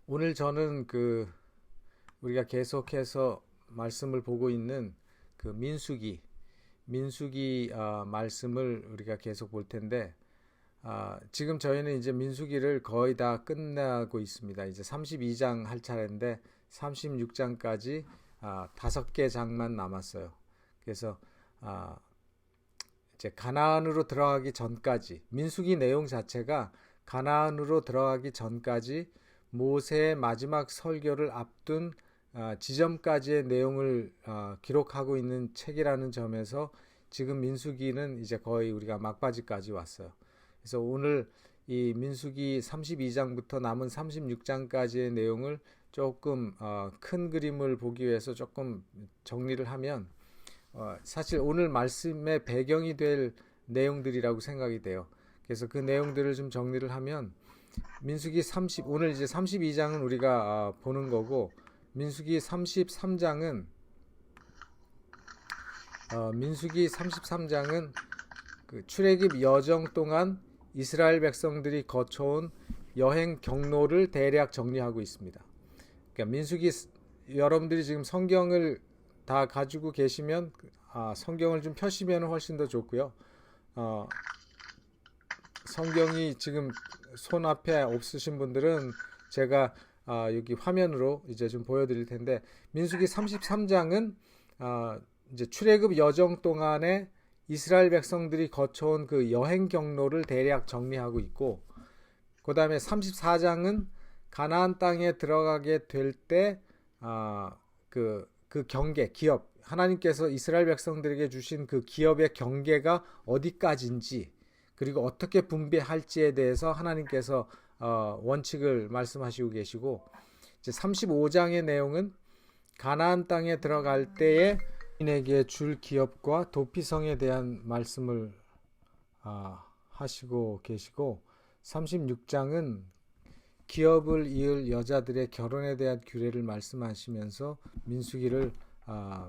오늘 저는 우리가 계속해서 말씀을 보고 있는 민수기 말씀을 우리가 계속 볼 텐데, 지금 저희는 이제 민수기를 거의 다 끝나고 있습니다. 이제 32장 할 차례인데 36장까지 5개 장만 남았어요. 그래서 아, 이제 가나안으로 들어가기 전까지, 민수기 내용 자체가 가나안으로 들어가기 전까지 모세의 마지막 설교를 앞둔 지점까지의 내용을 기록하고 있는 책이라는 점에서 지금 민수기는 이제 거의 우리가 막바지까지 왔어요. 그래서 오늘 이 민수기 32장부터 남은 36장까지의 내용을 조금 큰 그림을 보기 위해서 조금 정리를 하면, 사실 오늘 말씀의 배경이 될 내용들이라고 생각이 돼요. 그래서 그 내용들을 좀 정리를 하면, 오늘 이제 32장은 우리가 보는 거고, 민수기 33장은 그 출애굽 여정 동안 이스라엘 백성들이 거쳐온 여행 경로를 대략 정리하고 있습니다. 그러니까 여러분들이 지금 성경을 다 가지고 계시면 성경을 좀 펴시면 훨씬 더 좋고요. 성경이 지금 손 앞에 없으신 분들은 제가 여기 화면으로 이제 좀 보여드릴 텐데, 민수기 33장은 이제 출애굽 여정 동안에 이스라엘 백성들이 거쳐온 그 여행 경로를 대략 정리하고 있고, 그 다음에 34장은 가나안 땅에 들어가게 될 때 그 경계, 기업, 하나님께서 이스라엘 백성들에게 주신 그 기업의 경계가 어디까지인지, 그리고 어떻게 분배할지에 대해서 하나님께서 원칙을 말씀하시고 계시고, 이제 35장의 내용은 가나안 땅에 들어갈 때에 인에게 줄 기업과 도피성에 대한 말씀을 하시고 계시고, 36장은 기업을 이을 여자들의 결혼에 대한 규례를 말씀하시면서 민수기를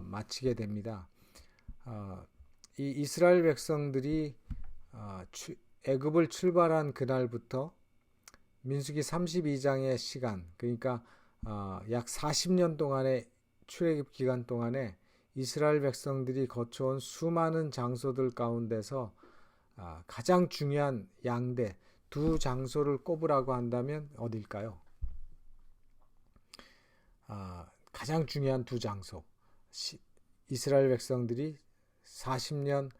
마치게 됩니다. 이 이스라엘 백성들이 애굽을 출발한 그날부터 민수기 32장의 시간, 그러니까 약 40년 동안의 출애굽 기간 동안에 이스라엘 백성들이 거쳐온 수많은 장소들 가운데서 가장 중요한 양대 두 장소를 꼽으라고 한다면 어딜까요? 가장 중요한 두 장소, 이스라엘 백성들이 40년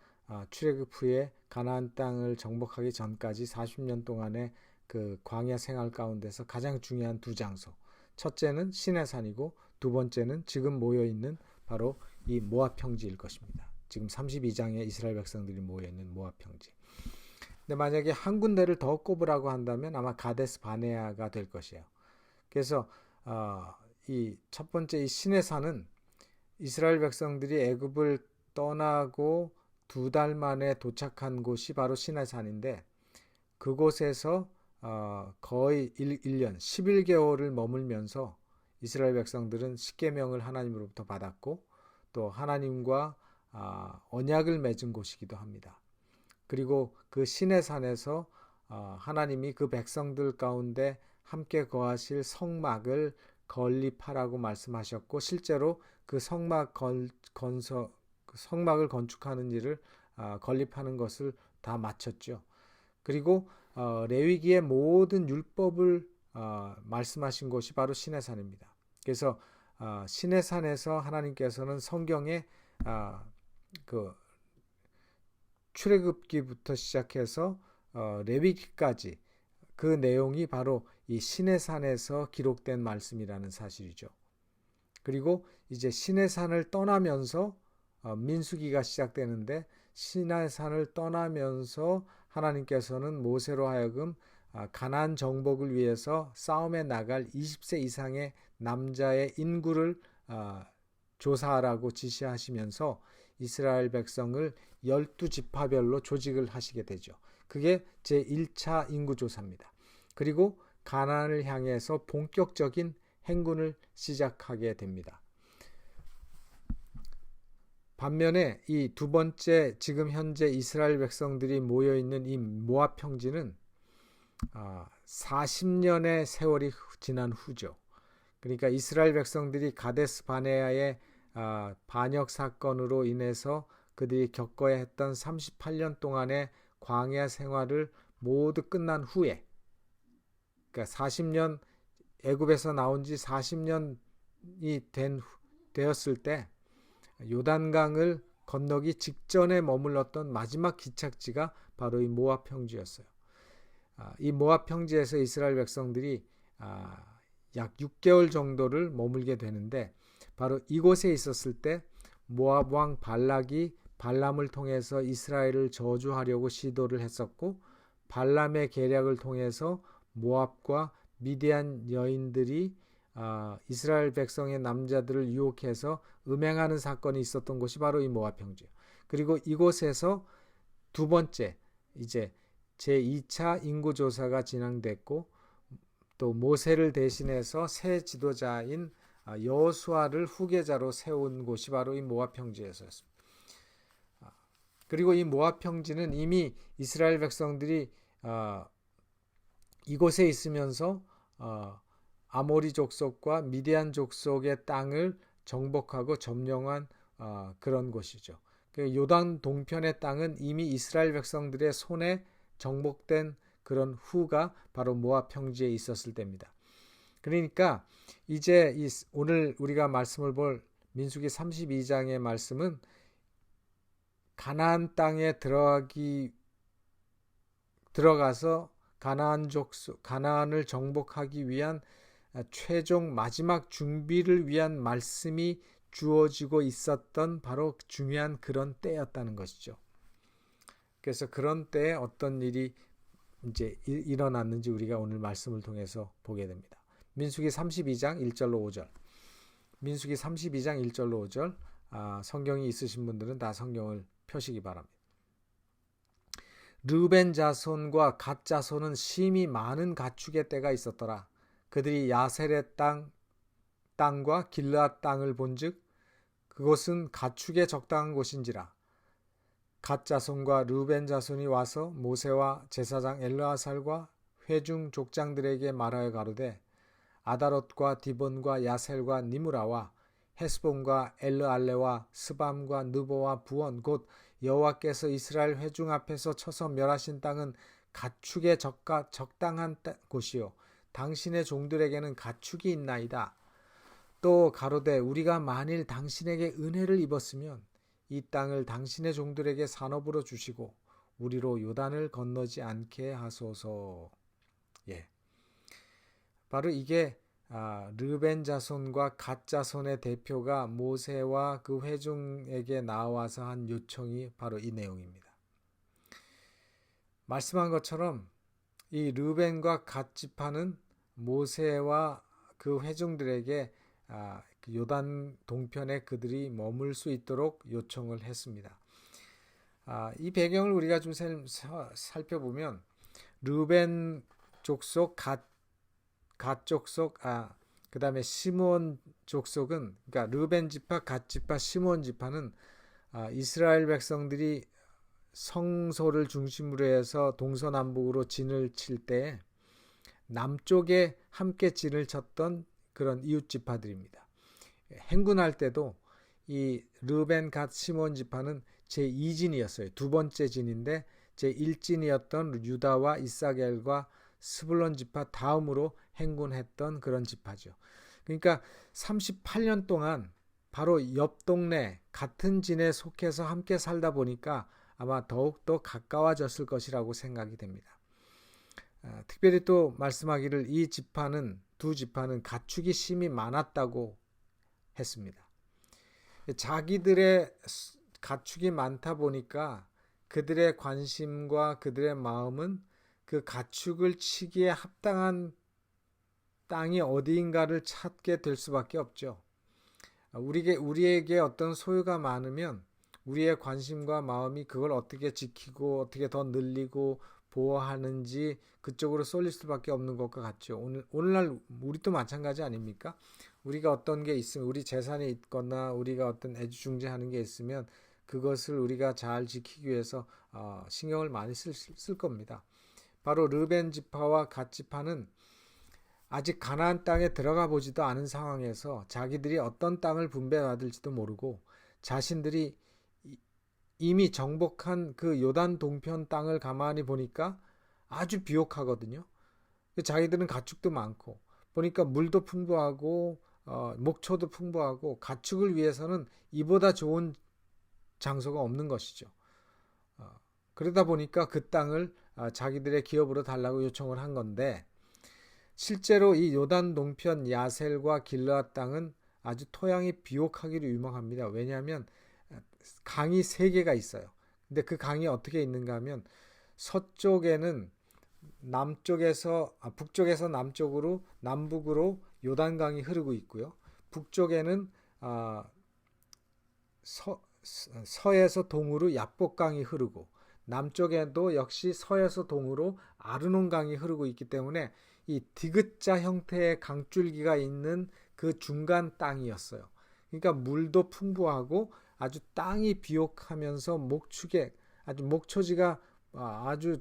출애굽 후에 가나안 땅을 정복하기 전까지 40년 동안의 그 광야 생활 가운데서 가장 중요한 두 장소, 첫째는 시내산이고 두 번째는 지금 모여 있는 바로 이 모압 평지일 것입니다. 지금 32장에 이스라엘 백성들이 모여 있는 모압 평지. 근데 만약에 한 군데를 더 꼽으라고 한다면 아마 가데스 바네아가 될 것이에요. 그래서 이 첫 번째 이 시내산은 이스라엘 백성들이 애굽을 떠나고 2달 만에 도착한 곳이 바로 시내산인데, 그곳에서 거의 1년 11개월을 머물면서 이스라엘 백성들은 십계명을 하나님으로부터 받았고, 또 하나님과 언약을 맺은 곳이기도 합니다. 그리고 그 시내산에서 하나님이 그 백성들 가운데 함께 거하실 성막을 건립하라고 말씀하셨고, 실제로 그 성막을 건축하는 일을 건립하는 것을 다 마쳤죠. 그리고 레위기의 모든 율법을 말씀하신 곳이 바로 시내산입니다. 그래서 시내산에서 하나님께서는 성경에 그 출애굽기부터 시작해서 레위기까지 그 내용이 바로 이 시내산에서 기록된 말씀이라는 사실이죠. 그리고 이제 시내산을 떠나면서 민수기가 시작되는데, 시내산을 떠나면서 하나님께서는 모세로 하여금 가나안 정복을 위해서 싸움에 나갈 20세 이상의 남자의 인구를 조사하라고 지시하시면서 이스라엘 백성을 12지파별로 조직을 하시게 되죠. 그게 제1차 인구조사입니다. 그리고 가나안을 향해서 본격적인 행군을 시작하게 됩니다. 반면에 이 두 번째, 지금 현재 이스라엘 백성들이 모여있는 이 모압 평지는 40년의 세월이 지난 후죠. 그러니까 이스라엘 백성들이 가데스 바네아의 반역 사건으로 인해서 그들이 겪어야 했던 38년 동안의 광야 생활을 모두 끝난 후에, 그러니까 40년, 애굽에서 나온 지 40년이 되었을 때 요단강을 건너기 직전에 머물렀던 마지막 기착지가 바로 이 모압 평지였어요. 이 모압 평지에서 이스라엘 백성들이 약 6개월 정도를 머물게 되는데, 바로 이곳에 있었을 때 모압 왕 발락이 발람을 통해서 이스라엘을 저주하려고 시도를 했었고, 발람의 계략을 통해서 모압과 미디안 여인들이 이스라엘 백성의 남자들을 유혹해서 음행하는 사건이 있었던 곳이 바로 이 모압 평지예요. 그리고 이곳에서 두 번째 이제 제2차 인구조사가 진행됐고, 또 모세를 대신해서 새 지도자인 여호수아를 후계자로 세운 곳이 바로 이 모압 평지에서였습니다. 그리고 이 모압 평지는 이미 이스라엘 백성들이 이곳에 있으면서 아모리 족속과 미디안 족속의 땅을 정복하고 점령한 그런 곳이죠. 요단 동편의 땅은 이미 이스라엘 백성들의 손에 정복된 그런 후가 바로 모압 평지에 있었을 때입니다. 그러니까 이제 오늘 우리가 말씀을 볼 민수기 32장의 말씀은 가나안 땅에 들어가서 가나안을 정복하기 위한 최종 마지막 준비를 위한 말씀이 주어지고 있었던 바로 중요한 그런 때였다는 것이죠. 그래서 그런 때에 어떤 일이 이제 일어났는지 우리가 오늘 말씀을 통해서 보게 됩니다. 민수기 32장 1절로 5절. 민수기 32장 1절로 5절. 성경이 있으신 분들은 다 성경을 펴시기 바랍니다. 르벤 자손과 갓 자손은 심히 많은 가축의 떼가 있었더라. 그들이 야셀의 땅과 길르앗 땅을 본즉 그곳은 가축에 적당한 곳인지라. 갓 자손과 르벤 자손이 와서 모세와 제사장 엘르아살과 회중 족장들에게 말하여 가로되 아다롯과 디본과 야셀과 니무라와 헤스본과 엘르알레와 스밤과 느보와 부원 곧 여호와께서 이스라엘 회중 앞에서 쳐서 멸하신 땅은 가축에 적당한 곳이요 당신의 종들에게는 가축이 있나이다. 또 가로되 우리가 만일 당신에게 은혜를 입었으면 이 땅을 당신의 종들에게 산업으로 주시고 우리로 요단을 건너지 않게 하소서. 바로 이게 르벤 자손과 갓 자손의 대표가 모세와 그 회중에게 나와서 한 요청이 바로 이 내용입니다. 말씀한 것처럼 이 르벤과 갓 지파는 모세와 그 회중들에게 요단 동편에 그들이 머물 수 있도록 요청을 했습니다. 이 배경을 우리가 좀 살펴보면 르벤 족속, 갓 족속, 그 다음에 시므온 족속은, 그러니까 르벤 지파, 갓 지파, 시므온 지파는 이스라엘 백성들이 성소를 중심으로 해서 동서남북으로 진을 칠 때 남쪽에 함께 진을 쳤던 그런 이웃 지파들입니다. 행군할 때도 이 르벤, 갓, 시므온 지파는 제2진이었어요. 두 번째 진인데 제1진이었던 유다와 이사겔과 스불론 지파 다음으로 행군했던 그런 지파죠. 그러니까 38년 동안 바로 옆 동네 같은 진에 속해서 함께 살다 보니까 아마 더욱더 가까워졌을 것이라고 생각이 됩니다. 특별히 또 말씀하기를 이 두 지파는 가축이 심히 많았다고 했습니다. 자기들의 가축이 많다 보니까 그들의 관심과 그들의 마음은 그 가축을 치기에 합당한 땅이 어디인가를 찾게 될 수밖에 없죠. 우리에게 어떤 소유가 많으면 우리의 관심과 마음이 그걸 어떻게 지키고 어떻게 더 늘리고 보호하는지 그쪽으로 쏠릴 수밖에 없는 것과 같죠. 오늘날 우리도 마찬가지 아닙니까? 우리가 어떤 게 있으면, 우리 재산이 있거나 우리가 어떤 애지중지하는 게 있으면 그것을 우리가 잘 지키기 위해서 신경을 많이 쓸 겁니다. 바로 르벤 지파와 갓 지파는 아직 가나안 땅에 들어가 보지도 않은 상황에서 자기들이 어떤 땅을 분배받을지도 모르고 자신들이 이미 정복한 그 요단 동편 땅을 가만히 보니까 아주 비옥하거든요. 자기들은 가축도 많고 보니까 물도 풍부하고 목초도 풍부하고 가축을 위해서는 이보다 좋은 장소가 없는 것이죠. 그러다 보니까 그 땅을 자기들의 기업으로 달라고 요청을 한 건데 실제로 이 요단 동편 야셀과 길르앗 땅은 아주 토양이 비옥하기로 유명합니다. 왜냐하면 강이 3개가 있어요. 근데 그 강이 어떻게 있는가 하면 서쪽에는 북쪽에서 남쪽으로 남북으로 요단강이 흐르고 있고요. 북쪽에는 서에서 동으로 야복강이 흐르고 남쪽에도 역시 서에서 동으로 아르논강이 흐르고 있기 때문에 이 디귿자 형태의 강줄기가 있는 그 중간 땅이었어요. 그러니까 물도 풍부하고 아주 땅이 비옥하면서 목초지가 아주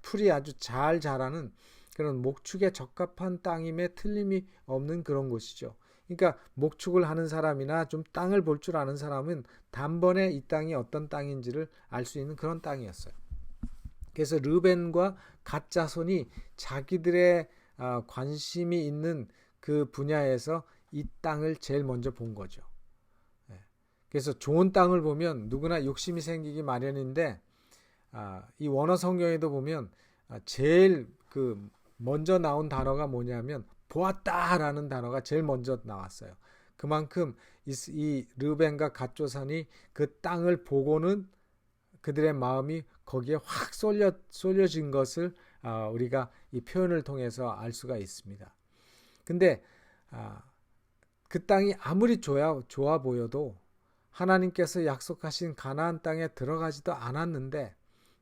풀이 아주 잘 자라는 그런 목축에 적합한 땅임에 틀림이 없는 그런 곳이죠. 그러니까 목축을 하는 사람이나 좀 땅을 볼 줄 아는 사람은 단번에 이 땅이 어떤 땅인지를 알 수 있는 그런 땅이었어요. 그래서 르벤과 갓 자손이 자기들의 관심이 있는 그 분야에서 이 땅을 제일 먼저 본 거죠. 그래서 좋은 땅을 보면 누구나 욕심이 생기기 마련인데 이 원어 성경에도 보면 제일 그 먼저 나온 단어가 뭐냐면 보았다라는 단어가 제일 먼저 나왔어요. 그만큼 이 르벤과 갓 조산이 그 땅을 보고는 그들의 마음이 거기에 확 쏠려진 것을 우리가 이 표현을 통해서 알 수가 있습니다. 근데 그 땅이 아무리 좋아 보여도 하나님께서 약속하신 가나안 땅에 들어가지도 않았는데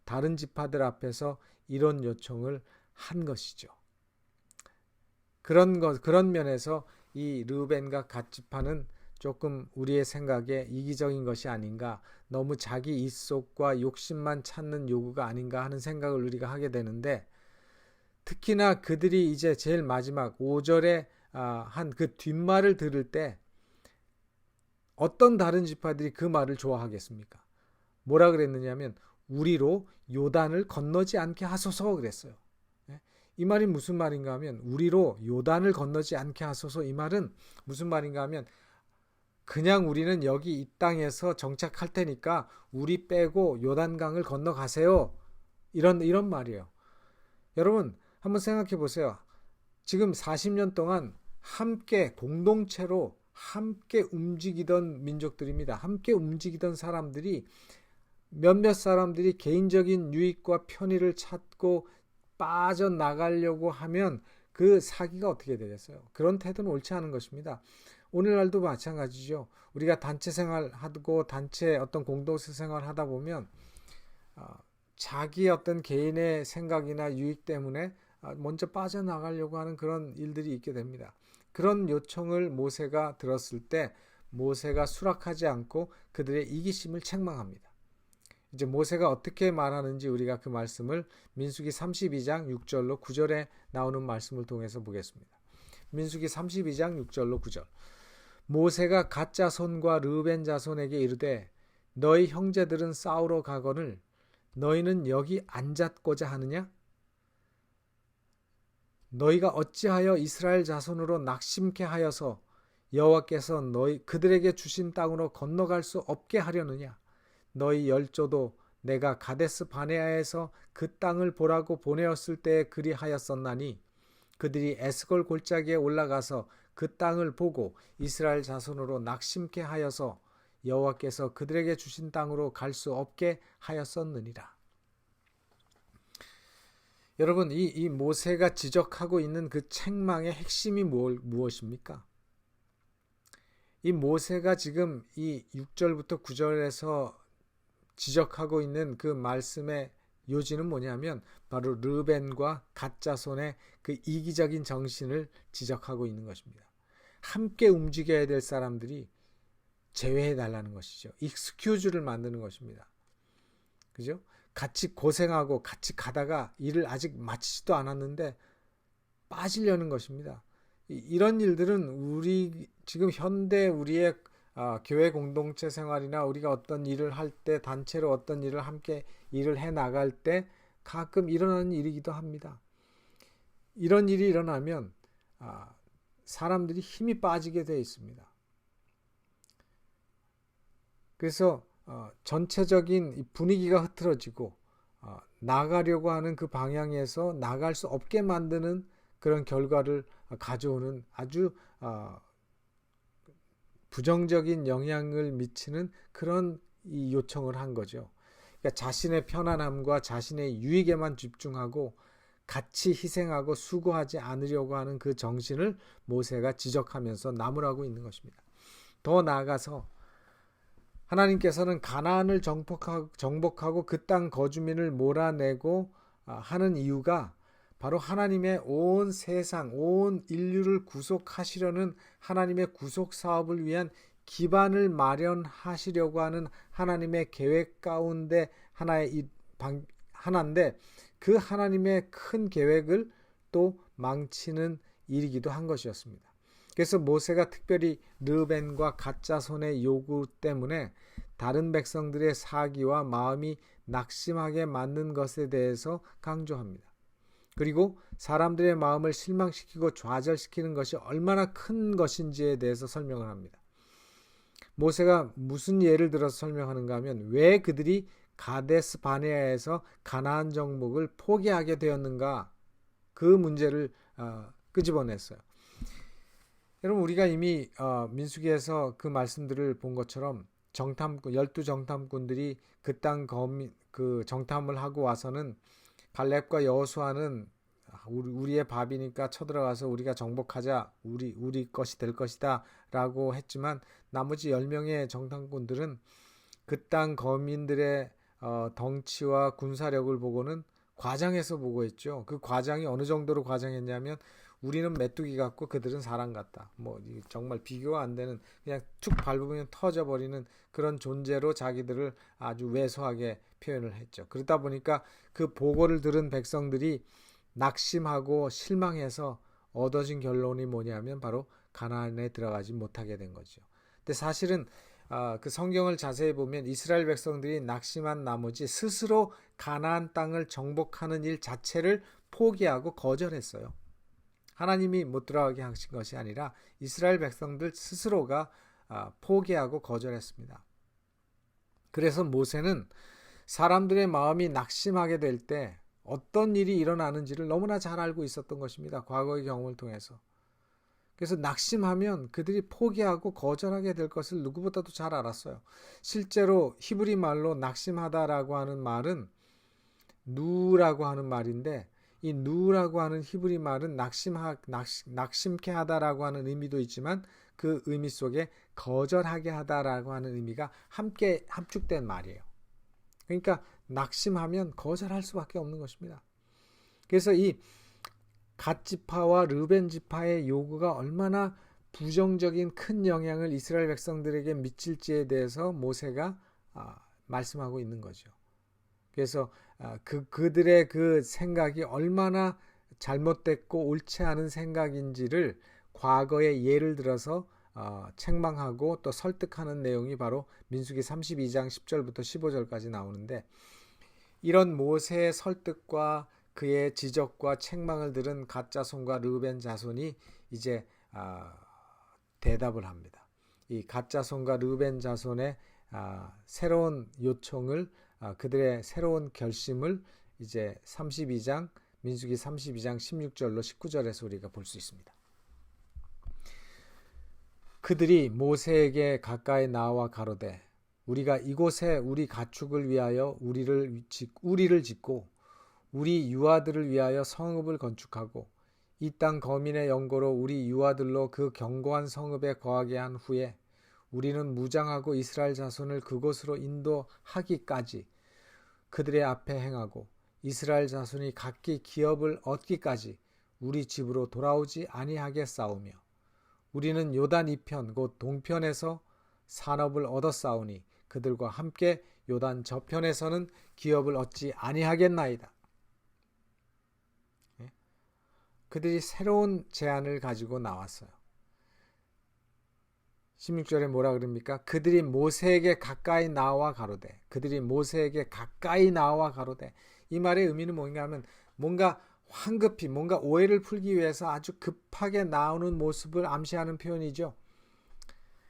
다른 지파들 앞에서 이런 요청을 한 것이죠. 그런 면에서 이 르벤과 갓 지파는 조금 우리의 생각에 이기적인 것이 아닌가, 너무 자기 입속과 욕심만 찾는 요구가 아닌가 하는 생각을 우리가 하게 되는데, 특히나 그들이 이제 제일 마지막 5절에 한 그 뒷말을 들을 때 어떤 다른 지파들이 그 말을 좋아하겠습니까? 뭐라 그랬느냐면 우리로 요단을 건너지 않게 하소서 그랬어요. 이 말이 무슨 말인가 하면 우리로 요단을 건너지 않게 하소서, 이 말은 무슨 말인가 하면 그냥 우리는 여기 이 땅에서 정착할 테니까 우리 빼고 요단강을 건너가세요, 이런 말이에요. 여러분 한번 생각해 보세요. 지금 40년 동안 함께 공동체로 함께 움직이던 민족들입니다. 함께 움직이던 사람들이 몇몇 사람들이 개인적인 유익과 편의를 찾고 빠져나가려고 하면 그 사기가 어떻게 되겠어요? 그런 태도는 옳지 않은 것입니다. 오늘날도 마찬가지죠. 우리가 단체 생활하고 단체 어떤 공동체 생활을 하다 보면 자기 어떤 개인의 생각이나 유익 때문에 먼저 빠져나가려고 하는 그런 일들이 있게 됩니다. 그런 요청을 모세가 들었을 때 모세가 수락하지 않고 그들의 이기심을 책망합니다. 이제 모세가 어떻게 말하는지 우리가 그 말씀을 민수기 32장 6절로 9절에 나오는 말씀을 통해서 보겠습니다. 민수기 32장 6절로 9절. 모세가 갓 자손과 르벤 자손에게 이르되 너희 형제들은 싸우러 가거늘 너희는 여기 앉았고자 하느냐? 너희가 어찌하여 이스라엘 자손으로 낙심케 하여서 여호와께서 그들에게 주신 땅으로 건너갈 수 없게 하려느냐? 너희 열조도 내가 가데스 바네아에서 그 땅을 보라고 보내었을 때에 그리하였었나니 그들이 에스골 골짜기에 올라가서 그 땅을 보고 이스라엘 자손으로 낙심케 하여서 여호와께서 그들에게 주신 땅으로 갈 수 없게 하였었느니라. 여러분, 이 모세가 지적하고 있는 그 책망의 핵심이 무엇입니까? 이 모세가 지금 이 6절부터 9절에서 지적하고 있는 그 말씀의 요지는 뭐냐면 바로 르벤과 갓 자손의 그 이기적인 정신을 지적하고 있는 것입니다. 함께 움직여야 될 사람들이 제외해 달라는 것이죠. 익스큐즈를 만드는 것입니다. 그죠? 같이 고생하고 같이 가다가 일을 아직 마치지도 않았는데 빠지려는 것입니다. 이런 일들은 우리 지금 현대 우리의 교회 공동체 생활이나 우리가 어떤 일을 할 때 단체로 어떤 일을 함께 일을 해 나갈 때 가끔 일어나는 일이기도 합니다. 이런 일이 일어나면 사람들이 힘이 빠지게 되어 있습니다. 그래서 전체적인 분위기가 흐트러지고 나가려고 하는 그 방향에서 나갈 수 없게 만드는 그런 결과를 가져오는 아주 부정적인 영향을 미치는 그런 이 요청을 한 거죠. 그러니까 자신의 편안함과 자신의 유익에만 집중하고 같이 희생하고 수고하지 않으려고 하는 그 정신을 모세가 지적하면서 나무라고 있는 것입니다. 더 나아가서 하나님께서는 가나안을 정복하고 그 땅 거주민을 몰아내고 하는 이유가 바로 하나님의 온 세상, 온 인류를 구속하시려는 하나님의 구속 사업을 위한 기반을 마련하시려고 하는 하나님의 계획 가운데 하나인데 그 하나님의 큰 계획을 또 망치는 일이기도 한 것이었습니다. 그래서 모세가 특별히 르벤과 갓 자손의 요구 때문에 다른 백성들의 사기와 마음이 낙심하게 만든 것에 대해서 강조합니다. 그리고 사람들의 마음을 실망시키고 좌절시키는 것이 얼마나 큰 것인지에 대해서 설명을 합니다. 모세가 무슨 예를 들어서 설명하는가 하면 왜 그들이 가데스 바네아에서 가나안 정복을 포기하게 되었는가, 그 문제를 끄집어냈어요. 여러분, 우리가 이미 민수기에서 그 말씀들을 본 것처럼 12정탐꾼들이 그 땅 정탐을 하고 와서는 갈렙과 여호수아는 우리의 밥이니까 쳐들어가서 우리가 정복하자, 우리 것이 될 것이다 라고 했지만 나머지 10명의 정탐꾼들은 그 땅 거민들의 덩치와 군사력을 보고는 과장해서 보고 있죠. 그 과장이 어느 정도로 과장했냐면 우리는 메뚜기 같고 그들은 사람 같다. 정말 비교가 안 되는, 그냥 툭 밟으면 터져버리는 그런 존재로 자기들을 아주 왜소하게 표현을 했죠. 그러다 보니까 그 보고를 들은 백성들이 낙심하고 실망해서 얻어진 결론이 뭐냐면 바로 가나안에 들어가지 못하게 된 거죠. 근데 사실은 그 성경을 자세히 보면 이스라엘 백성들이 낙심한 나머지 스스로 가나안 땅을 정복하는 일 자체를 포기하고 거절했어요. 하나님이 못 들어가게 하신 것이 아니라 이스라엘 백성들 스스로가 포기하고 거절했습니다. 그래서 모세는 사람들의 마음이 낙심하게 될 때 어떤 일이 일어나는지를 너무나 잘 알고 있었던 것입니다. 과거의 경험을 통해서. 그래서 낙심하면 그들이 포기하고 거절하게 될 것을 누구보다도 잘 알았어요. 실제로 히브리 말로 낙심하다라고 하는 말은 누라고 하는 말인데, 이 누라고 하는 히브리 말은 낙심케 하다라고 하는 의미도 있지만 그 의미 속에 거절하게 하다라고 하는 의미가 함께 함축된 말이에요. 그러니까 낙심하면 거절할 수밖에 없는 것입니다. 그래서 이 갓 지파와 르벤 지파의 요구가 얼마나 부정적인 큰 영향을 이스라엘 백성들에게 미칠지에 대해서 모세가 말씀하고 있는 거죠. 그래서 그들의 그 생각이 얼마나 잘못됐고 옳지 않은 생각인지를 과거의 예를 들어서 책망하고 또 설득하는 내용이 바로 민수기 32장 10절부터 15절까지 나오는데, 이런 모세의 설득과 그의 지적과 책망을 들은 갓 자손과 르벤 자손이 이제 대답을 합니다. 이 갓 자손과 르벤 자손의 새로운 요청을, 그들의 새로운 결심을 이제 민수기 32장 16절로 19절에서 우리가 볼 수 있습니다. 그들이 모세에게 가까이 나와 가로되 우리가 이곳에 우리 가축을 위하여 우리를 짓고 우리 유아들을 위하여 성읍을 건축하고 이 땅 거민의 영고로 우리 유아들로 그 견고한 성읍에 거하게 한 후에 우리는 무장하고 이스라엘 자손을 그곳으로 인도하기까지 그들의 앞에 행하고 이스라엘 자손이 각기 기업을 얻기까지 우리 집으로 돌아오지 아니하겠사오며 우리는 요단 이편 곧 동편에서 산업을 얻었사오니 그들과 함께 요단 저편에서는 기업을 얻지 아니하겠나이다. 그들이 새로운 제안을 가지고 나왔어요. 16절에 뭐라 그럽니까? 그들이 모세에게 가까이 나와 가로되. 그들이 모세에게 가까이 나와 가로되. 이 말의 의미는 뭔가 하면 뭔가 황급히 뭔가 오해를 풀기 위해서 아주 급하게 나오는 모습을 암시하는 표현이죠.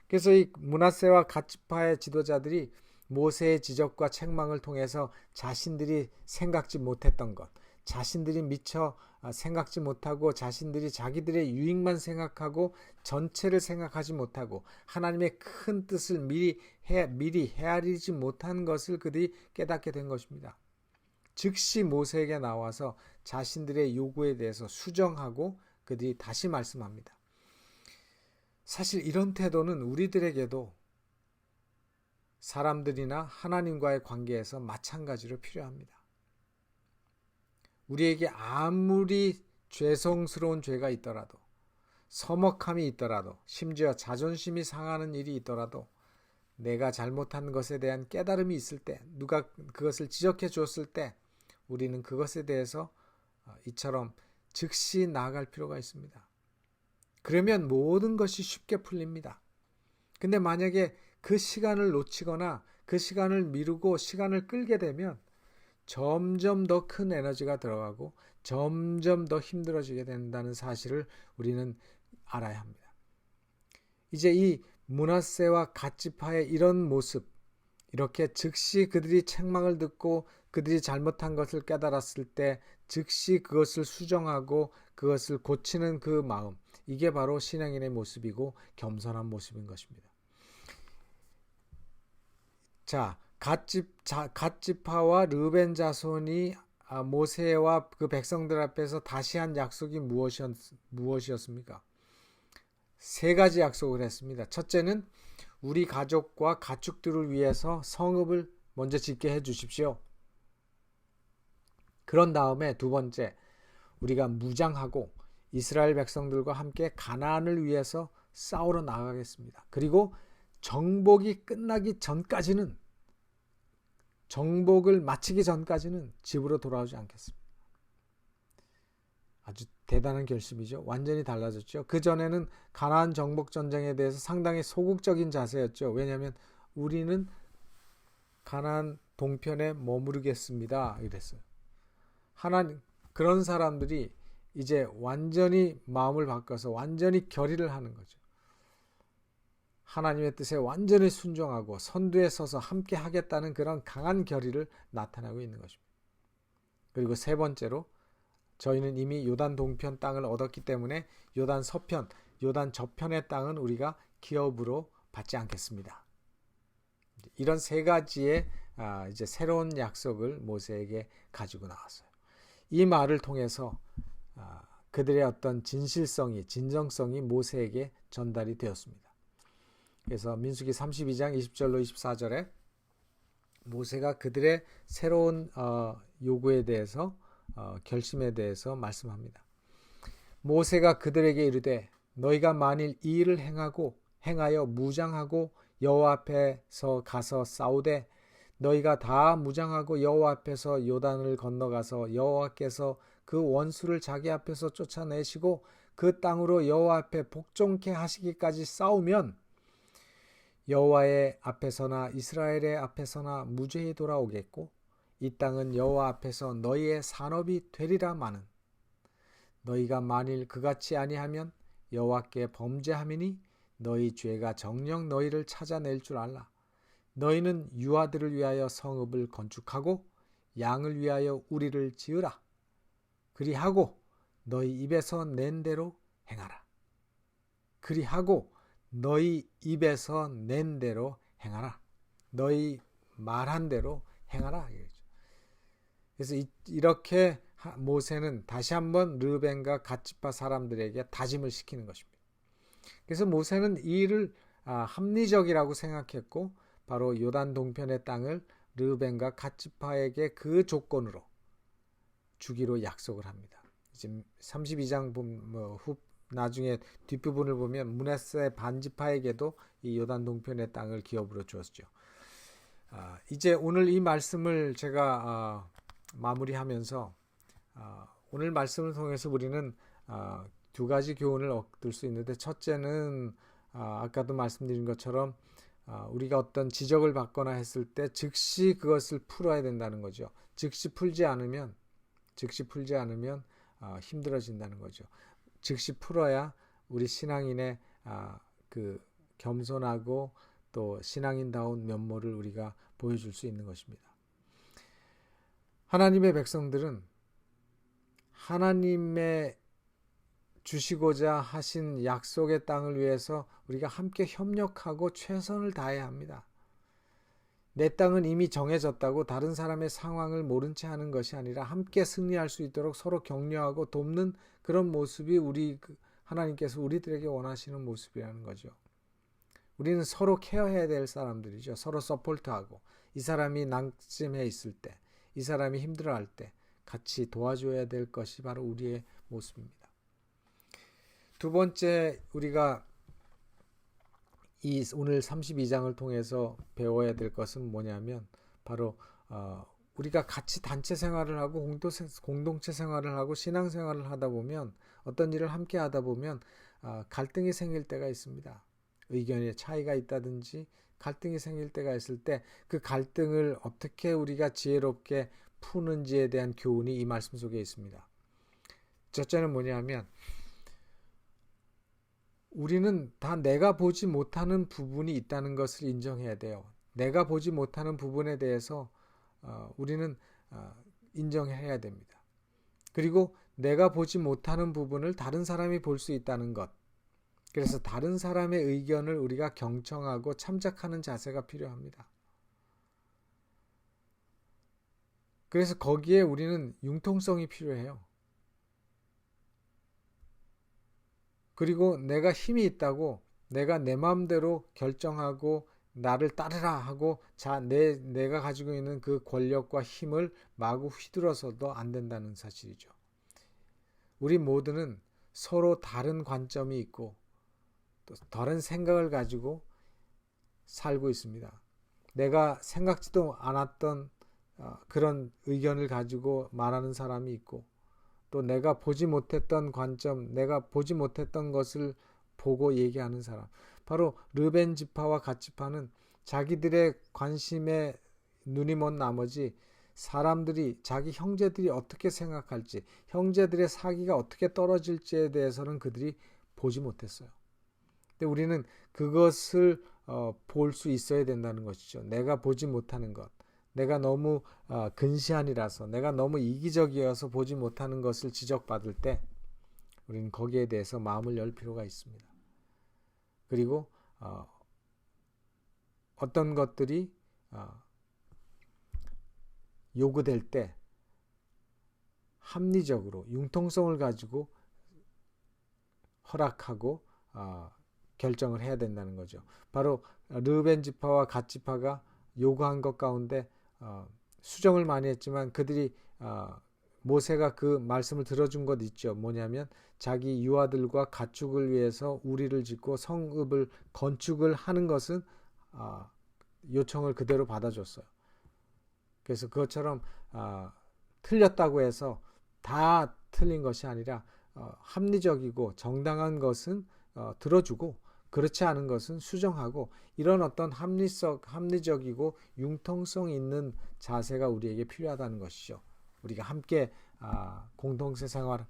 그래서 이 므낫세와 갓지파의 지도자들이 모세의 지적과 책망을 통해서 자신들이 생각지 못했던 것, 자신들이 미처 생각지 못하고 자신들이 자기들의 유익만 생각하고 전체를 생각하지 못하고 하나님의 큰 뜻을 미리 헤아리지 못한 것을 그들이 깨닫게 된 것입니다. 즉시 모세에게 나와서 자신들의 요구에 대해서 수정하고 그들이 다시 말씀합니다. 사실 이런 태도는 우리들에게도 사람들이나 하나님과의 관계에서 마찬가지로 필요합니다. 우리에게 아무리 죄송스러운 죄가 있더라도, 서먹함이 있더라도, 심지어 자존심이 상하는 일이 있더라도 내가 잘못한 것에 대한 깨달음이 있을 때, 누가 그것을 지적해 주었을 때 우리는 그것에 대해서 이처럼 즉시 나아갈 필요가 있습니다. 그러면 모든 것이 쉽게 풀립니다. 근데 만약에 그 시간을 놓치거나 그 시간을 미루고 시간을 끌게 되면 점점 더 큰 에너지가 들어가고 점점 더 힘들어지게 된다는 사실을 우리는 알아야 합니다. 이제 이 므낫세와 갓지파의 이런 모습, 이렇게 즉시 그들이 책망을 듣고 그들이 잘못한 것을 깨달았을 때 즉시 그것을 수정하고 그것을 고치는 그 마음, 이게 바로 신앙인의 모습이고 겸손한 모습인 것입니다. 자, 갓지파와 르벤 자손이 모세와 그 백성들 앞에서 다시 한 약속이 무엇이었습니까? 세 가지 약속을 했습니다. 첫째는 우리 가족과 가축들을 위해서 성읍을 먼저 짓게 해 주십시오. 그런 다음에 두 번째, 우리가 무장하고 이스라엘 백성들과 함께 가나안을 위해서 싸우러 나가겠습니다. 그리고 정복이 끝나기 전까지는, 정복을 마치기 전까지는 집으로 돌아오지 않겠습니다. 아주 대단한 결심이죠. 완전히 달라졌죠. 그전에는 가나안 정복 전쟁에 대해서 상당히 소극적인 자세였죠. 왜냐하면 우리는 가나안 동편에 머무르겠습니다 이랬어요. 그런 사람들이 이제 완전히 마음을 바꿔서 완전히 결의를 하는 거죠. 하나님의 뜻에 완전히 순종하고 선두에 서서 함께 하겠다는 그런 강한 결의를 나타내고 있는 것입니다. 그리고 세 번째로, 저희는 이미 요단 동편 땅을 얻었기 때문에 요단 서편, 요단 저편의 땅은 우리가 기업으로 받지 않겠습니다. 이런 세 가지의 이제 새로운 약속을 모세에게 가지고 나왔어요. 이 말을 통해서 그들의 어떤 진정성이 모세에게 전달이 되었습니다. 그래서 민수기 32장 20절로 24절에 모세가 그들의 새로운 요구에 대해서 결심에 대해서 말씀합니다. 모세가 그들에게 이르되 너희가 만일 이 일을 행하여 무장하고 여호와 앞에서 가서 싸우되 너희가 다 무장하고 여호와 앞에서 요단을 건너가서 여호와께서 그 원수를 자기 앞에서 쫓아내시고 그 땅으로 여호와 앞에 복종케 하시기까지 싸우면 여호와의 앞에서나 이스라엘의 앞에서나 무죄히 돌아오겠고 이 땅은 여호와 앞에서 너희의 산업이 되리라 마는. 너희가 만일 그같이 아니하면 여호와께 범죄함이니 너희 죄가 정녕 너희를 찾아낼 줄 알라. 너희는 유아들을 위하여 성읍을 건축하고 양을 위하여 우리를 지으라. 그리하고 너희 입에서 낸 대로 행하라. 그리하고 너희 입에서 낸 대로 행하라. 너희 말한 대로 행하라. 그래서 이렇게 모세는 다시 한번 르벤과 갓지파 사람들에게 다짐을 시키는 것입니다. 그래서 모세는 이 일을 합리적이라고 생각했고 바로 요단 동편의 땅을 르벤과 갓지파에게 그 조건으로 주기로 약속을 합니다. 지금 32장 나중에 뒷부분을 보면 므낫세 반지파에게도 이 요단 동편의 땅을 기업으로 주었죠. 이제 오늘 이 말씀을 제가 마무리하면서 오늘 말씀을 통해서 우리는 두 가지 교훈을 얻을 수 있는데, 첫째는 아까도 말씀드린 것처럼 우리가 어떤 지적을 받거나 했을 때 즉시 그것을 풀어야 된다는 거죠. 즉시 풀지 않으면 힘들어진다는 거죠. 즉시 풀어야 우리 신앙인의 그 겸손하고 또 신앙인다운 면모를 우리가 보여줄 수 있는 것입니다. 하나님의 백성들은 하나님의 주시고자 하신 약속의 땅을 위해서 우리가 함께 협력하고 최선을 다해야 합니다. 내 땅은 이미 정해졌다고 다른 사람의 상황을 모른 채 하는 것이 아니라 함께 승리할 수 있도록 서로 격려하고 돕는 그런 모습이 하나님께서 우리들에게 원하시는 모습이라는 거죠. 우리는 서로 케어해야 될 사람들이죠. 서로 서포트하고, 이 사람이 낙심해 있을 때, 이 사람이 힘들어할 때 같이 도와줘야 될 것이 바로 우리의 모습입니다. 두 번째, 우리가 오늘 32장을 통해서 배워야 될 것은 뭐냐면, 바로 우리가 같이 단체 생활을 하고 공동체 생활을 하고 신앙 생활을 하다 보면, 어떤 일을 함께 하다 보면 갈등이 생길 때가 있습니다. 의견의 차이가 있다든지 갈등이 생길 때가 있을 때 그 갈등을 어떻게 우리가 지혜롭게 푸는지에 대한 교훈이 이 말씀 속에 있습니다. 첫째는 뭐냐면, 우리는 다 내가 보지 못하는 부분이 있다는 것을 인정해야 돼요. 내가 보지 못하는 부분에 대해서 우리는 인정해야 됩니다. 그리고 내가 보지 못하는 부분을 다른 사람이 볼 수 있다는 것, 그래서 다른 사람의 의견을 우리가 경청하고 참작하는 자세가 필요합니다. 그래서 거기에 우리는 융통성이 필요해요. 그리고 내가 힘이 있다고 내가 내 마음대로 결정하고 나를 따르라 하고 내가 가지고 있는 그 권력과 힘을 마구 휘둘러서도 안 된다는 사실이죠. 우리 모두는 서로 다른 관점이 있고 또 다른 생각을 가지고 살고 있습니다. 내가 생각지도 않았던 그런 의견을 가지고 말하는 사람이 있고, 또 내가 보지 못했던 관점, 내가 보지 못했던 것을 보고 얘기하는 사람, 바로 르벤 지파와 갓 지파는 자기들의 관심에 눈이 먼 나머지 사람들이, 자기 형제들이 어떻게 생각할지, 형제들의 사기가 어떻게 떨어질지에 대해서는 그들이 보지 못했어요. 근데 우리는 그것을 볼 수 있어야 된다는 것이죠. 내가 보지 못하는 것, 내가 너무 근시안이라서, 내가 너무 이기적이어서 보지 못하는 것을 지적받을 때 우리는 거기에 대해서 마음을 열 필요가 있습니다. 그리고 어떤 것들이 요구될 때 합리적으로 융통성을 가지고 허락하고 결정을 해야 된다는 거죠. 바로 르벤 지파와 갓 지파가 요구한 것 가운데 수정을 많이 했지만 그들이 모세가 그 말씀을 들어준 것 있죠. 뭐냐면 자기 유아들과 가축을 위해서 우리를 짓고 성읍을 건축을 하는 것은 요청을 그대로 받아줬어요. 그래서 그것처럼 틀렸다고 해서 다 틀린 것이 아니라 합리적이고 정당한 것은 들어주고, 그렇지 않은 것은 수정하고, 이런 어떤 합리적이고 융통성 있는 자세가 우리에게 필요하다는 것이죠. 우리가 함께 공동체 생활,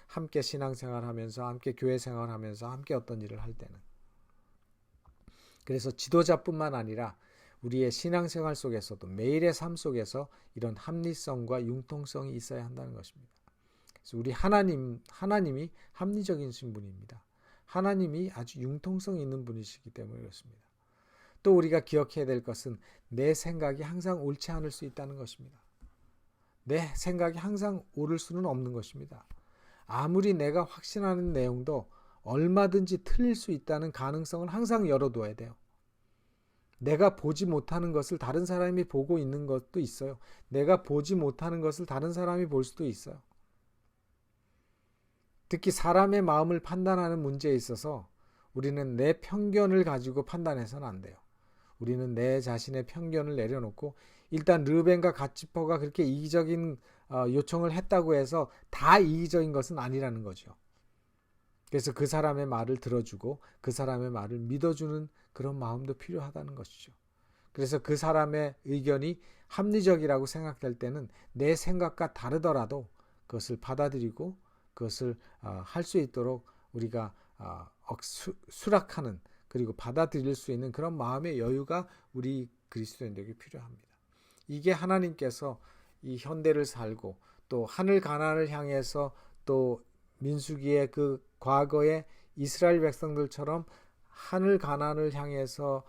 함께 신앙생활하면서, 함께 교회 생활하면서, 함께 어떤 일을 할 때는. 그래서 지도자뿐만 아니라 우리의 신앙생활 속에서도, 매일의 삶 속에서 이런 합리성과 융통성이 있어야 한다는 것입니다. 그래서 우리 하나님이 합리적인 분입니다. 하나님이 아주 융통성 있는 분이시기 때문에 그렇습니다. 또 우리가 기억해야 될 것은 내 생각이 항상 옳지 않을 수 있다는 것입니다. 내 생각이 항상 옳을 수는 없는 것입니다. 아무리 내가 확신하는 내용도 얼마든지 틀릴 수 있다는 가능성을 항상 열어둬야 돼요. 내가 보지 못하는 것을 다른 사람이 보고 있는 것도 있어요. 내가 보지 못하는 것을 다른 사람이 볼 수도 있어요. 특히 사람의 마음을 판단하는 문제에 있어서 우리는 내 편견을 가지고 판단해서는 안 돼요. 우리는 내 자신의 편견을 내려놓고 일단 르벤과 갓지퍼가 그렇게 이기적인 요청을 했다고 해서 다 이기적인 것은 아니라는 거죠. 그래서 그 사람의 말을 들어주고 그 사람의 말을 믿어주는 그런 마음도 필요하다는 것이죠. 그래서 그 사람의 의견이 합리적이라고 생각될 때는 내 생각과 다르더라도 그것을 받아들이고 그것을 할 수 있도록 우리가 수락하는, 그리고 받아들일 수 있는 그런 마음의 여유가 우리 그리스도인들에게 필요합니다. 이게 하나님께서 이 현대를 살고 또 하늘 가나안을 향해서 또 민수기의 그 과거의 이스라엘 백성들처럼 하늘 가나안을 향해서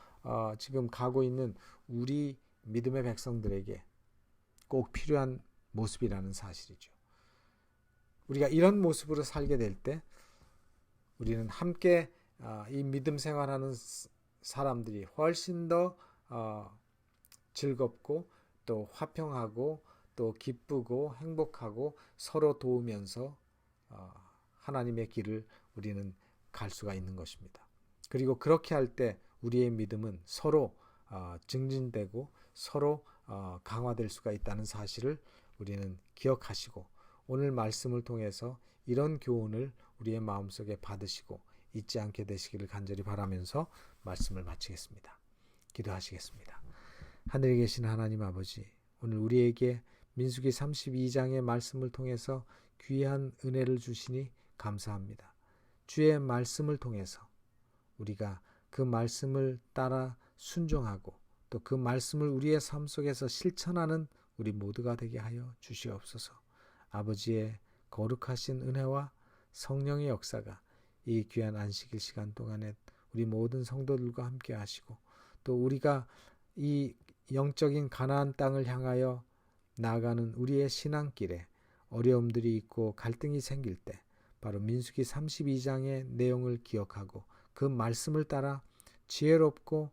지금 가고 있는 우리 믿음의 백성들에게 꼭 필요한 모습이라는 사실이죠. 우리가 이런 모습으로 살게 될 때 우리는 함께 이 믿음 생활하는 사람들이 훨씬 더 즐겁고 또 화평하고 또 기쁘고 행복하고 서로 도우면서 하나님의 길을 우리는 갈 수가 있는 것입니다. 그리고 그렇게 할 때 우리의 믿음은 서로 증진되고 서로 강화될 수가 있다는 사실을 우리는 기억하시고 오늘 말씀을 통해서 이런 교훈을 우리의 마음속에 받으시고 잊지 않게 되시기를 간절히 바라면서 말씀을 마치겠습니다. 기도하시겠습니다. 하늘에 계신 하나님 아버지, 오늘 우리에게 민수기 32장의 말씀을 통해서 귀한 은혜를 주시니 감사합니다. 주의 말씀을 통해서 우리가 그 말씀을 따라 순종하고 또 그 말씀을 우리의 삶 속에서 실천하는 우리 모두가 되게 하여 주시옵소서. 아버지의 거룩하신 은혜와 성령의 역사가 이 귀한 안식일 시간 동안에 우리 모든 성도들과 함께 하시고 또 우리가 이 영적인 가나안 땅을 향하여 나아가는 우리의 신앙길에 어려움들이 있고 갈등이 생길 때 바로 민수기 32장의 내용을 기억하고 그 말씀을 따라 지혜롭고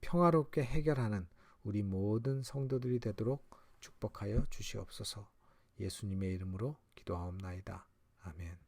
평화롭게 해결하는 우리 모든 성도들이 되도록 축복하여 주시옵소서. 예수님의 이름으로 기도하옵나이다. 아멘.